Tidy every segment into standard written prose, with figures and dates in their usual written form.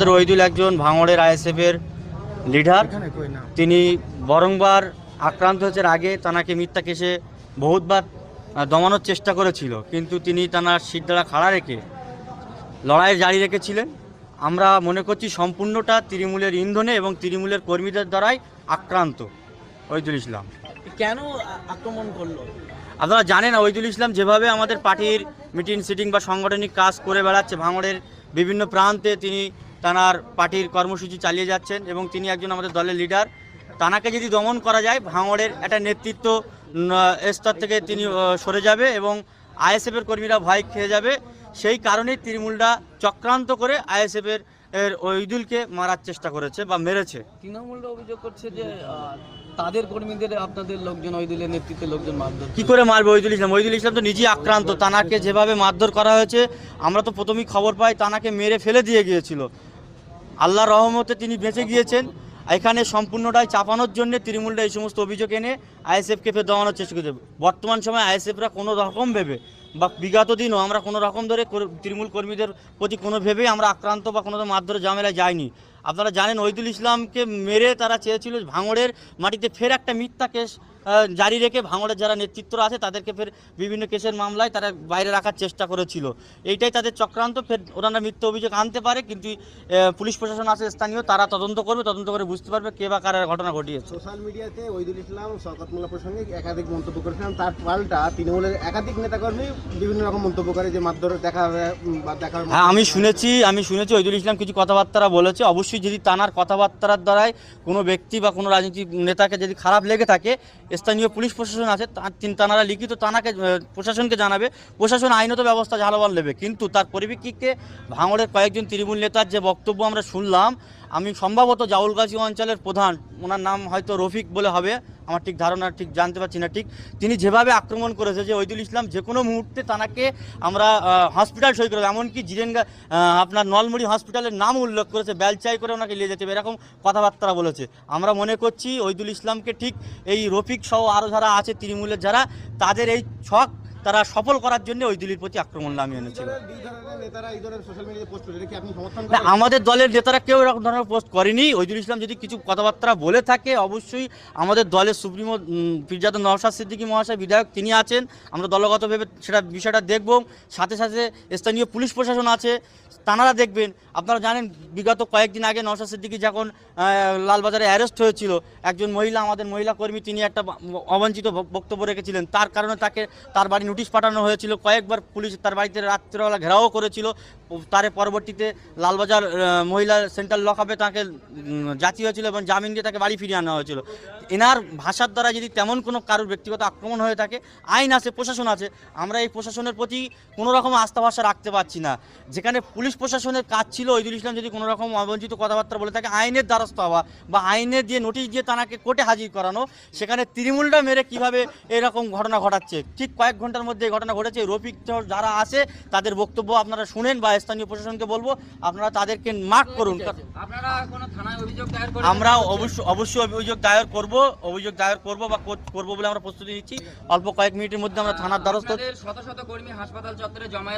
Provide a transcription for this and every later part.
আমাদের ওইদুল একজন ভাঙড়ের আইএসএফের লিডার। তিনি বরংবার আক্রান্ত হয়েছে, আগে তানাকে মিথ্যা কেসে বহুতবার দমানোর চেষ্টা করেছিল, কিন্তু তিনি তানার সিদ্ধারা খাড়া রেখে লড়াই জারি রেখেছিলেন। আমরা মনে করছি সম্পূর্ণটা তৃণমূলের ইন্ধনে এবং তৃণমূলের কর্মীদের দ্বারাই আক্রান্ত ওইদুল ইসলাম। কেন আক্রমণ করলো? আপনারা জানেন ওইদুল ইসলাম যেভাবে আমাদের পার্টির মিটিং সিটিং বা সাংগঠনিক কাজ করে বেড়াচ্ছে, ভাঙড়ের বিভিন্ন প্রান্তে তিনি তানার পার্টির কর্মসূচি চালিয়ে যাচ্ছেন এবং তিনি একজন আমাদের দলের লিডার। তানাকে যদি দমন করা যায়, ভাঙড়ের একটা নেতৃত্ব স্তর থেকে তিনি সরে যাবে এবং আইএসএফের কর্মীরা ভয় খেয়ে যাবে। সেই কারণেই তৃণমূলরা চক্রান্ত করে আইএসএফের ওইদুলকে মারার চেষ্টা করেছে বা মেরেছে। তৃণমূলরা অভিযোগ করছে যে তাদের কর্মীদের আপনাদের লোকজন, ওইদুলের নেতৃত্বের লোকজন মারধর। কি করে মারবে ওইদুল ইসলাম? ওইদুল ইসলাম তো নিজেই আক্রান্ত। তানাকে যেভাবে মারধর করা হয়েছে, আমরা তো প্রথমেই খবর পাই তানাকে মেরে ফেলে দিয়ে গিয়েছিল। আল্লাহর রহমতে তিনি বেঁচে গিয়েছেন। এখানে সম্পূর্ণটাই চাপানোর জন্য তৃণমূলরা এই সমস্ত অভিযোগ এনে আইএসএফকে ফের দমানোর চেষ্টা করছে। বর্তমান সময়ে আইএসএফরা কোনো রকম ভেবে বা বিগত দিনও আমরা কোনো রকম ধরে তৃণমূল কর্মীদের প্রতি কোনো ভেবেই আমরা আক্রান্ত বা কোনো মারধরে ঝামেলায় যাইনি। আপনারা জানেন ওইদুল ইসলামকে মেরে তারা চেয়েছিল ভাঙড়ের মাটিতে ফের একটা মিথ্যা কেস জারি রেখে ভাঙড়ের যারা নেতৃত্বরা আছে তাদেরকে ফের বিভিন্ন কেসের মামলায় তারা বাইরে রাখার চেষ্টা করেছিল। এইটাই তাদের চক্রান্ত। ফের ওনারা মিথ্যা অভিযোগ আনতে পারে, কিন্তু পুলিশ প্রশাসন আছে স্থানীয়, তারা তদন্ত করবে, তদন্ত করে বুঝতে পারবে কে বা কার ঘটনা ঘটিয়েছে। সোশ্যাল মিডিয়াতে ওইদুল ইসলাম শওকত মোল্লা প্রসঙ্গে একাধিক মন্তব্য করেছিলেন, তার পাল্টা তৃণমূলের একাধিক নেতাকর্মী বিভিন্ন রকম মন্তব্য করে যে মারধর দেখা হবে বা দেখা হবে। হ্যাঁ, আমি শুনেছি ওইদুল ইসলাম কিছু কথাবার্তা বলেছে। অবশ্যই যদি তানার কথাবার্তার দ্বারাই কোনো ব্যক্তি বা কোনো রাজনৈতিক নেতাকে যদি খারাপ লেগে থাকে, স্থানীয় পুলিশ প্রশাসন আছে, তানারা লিখিত তানাকে প্রশাসনকে জানাবে, প্রশাসন আইনত ব্যবস্থা ঝালবার নেবে। কিন্তু তার পরিপ্রেক্ষিতে ভাঙড়ের কয়েকজন তৃণমূল নেতার যে বক্তব্য আমরা শুনলাম, আমি সম্ভবত জাউলগাছি অঞ্চলের প্রধান, ওনার নাম হয়তো রফিক বলে হবে, আমার ঠিক ধারণা ঠিক জানতে পারছি না ঠিক, তিনি যেভাবে আক্রমণ করেছে যে ওইদুল ইসলাম যে কোনো মুহূর্তে তানাকে আমরা হসপিটাল সই করে, এমনকি জিরেঙ্গা আপনার নলমুড়ি হসপিটালের নাম উল্লেখ করেছে, বেলচাই করে ওনাকে নিয়ে যেতে হবে, এরকম কথাবার্তা বলেছে। আমরা মনে করছি ওইদুল ইসলামকে ঠিক এই রফিক সহ আরও যারা আছে তৃণমূলের যারা, তাদের এই ছক তারা সফল করার জন্য ওইদুলির প্রতি আক্রমণ নামিয়ে এনেছিল। আমাদের দলের নেতারা কেউ এরকম ধরনের পোস্ট করেনি। ওইদুল ইসলাম যদি কিছু কথাবার্তা বলে থাকে, অবশ্যই আমাদের দলের সুপ্রিমো পীরজাদা নওশাদ সিদ্দিকী মহাশয় বিধায়ক, তিনি আছেন, আমরা দলগতভাবে বিষয়টা দেখব। সাথে সাথে স্থানীয় পুলিশ প্রশাসন আছে, তাঁরা দেখবেন। আপনারা জানেন বিগত কয়েকদিন আগে নওশাদ সিদ্দিকী যখন লালবাজারে অ্যারেস্ট হয়েছিল, একজন মহিলা, আমাদের মহিলা কর্মী, তিনি একটা অবাঞ্ছিত বক্তব্য রেখেছিলেন, তার কারণে তার বাড়ি নোটিশ পাঠানো হয়েছিল। কয়েকবার পুলিশ তার বাড়িতে রাত্রেবেলা ঘেরাও করেছিল। তার পরবর্তীতে লালবাজার মহিলা সেন্ট্রাল লকআপে তাকে যাচি হয়েছিল এবং জামিন দিয়ে তাকে বাড়ি ফিরিয়ে আনা হয়েছিল। এনার ভাষার দ্বারা যদি তেমন কোনো কারোর ব্যক্তিগত আক্রমণ হয়ে থাকে, আইন আছে, প্রশাসন আছে, আমরা এই প্রশাসনের প্রতি কোনো রকম আস্থা ভরসা রাখতে পারছি না। যেখানে পুলিশ প্রশাসনের কাজ ছিল ওইদুল ইসলাম যদি কোনো রকম অবঞ্চিত কথাবার্তা বলে থাকে, আইনের দ্বারস্থ হওয়া বা আইনের দিয়ে নোটিশ দিয়ে তাকে কোর্টে হাজির করানো, সেখানে তৃণমূলটা মেরে কিভাবে এরকম ঘটনা ঘটাচ্ছে। ঠিক কয়েক ঘন্টার মধ্যে এই ঘটনা ঘটেছে। রফিক যারা আছে তাদের বক্তব্য আপনারা শুনেন, বা স্থানীয় প্রশাসনকে বলবো আপনারা তাদেরকে মার্ক করুন। আমরা অবশ্যই অভিযোগ দায়ের করব বা করব বলে আমরা প্রস্তুতি নিচ্ছি। অল্প কয়েক মিনিটের মধ্যে আমরা থানার দ্বারস্থ।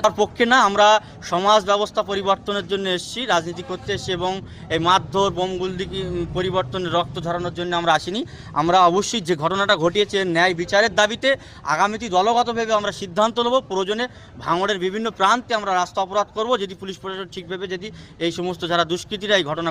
তার পক্ষে না, আমরা সমাজ ব্যবস্থা পরিবর্তনের জন্য এসেছি, রাজনীতি করতে এসেছি, এবং এই মারধর বোমগুলদিকে পরিবর্তনের রক্ত ঝরানোর জন্য আমরা আসিনি। আমরা অবশ্যই যে ঘটনাটা ঘটিয়েছে ন্যায় বিচারের দাবিতে আগামীতে দলগতভাবে আমরা সিদ্ধান্ত নেব। প্রয়োজনে ভাঙড়ের বিভিন্ন প্রান্তে আমরা রাস্তা অবরোধ করব, যদি পুলিশ প্রশাসন ঠিকভাবে যদি এই সমস্ত যারা দুষ্কৃতীরা এই ঘটনা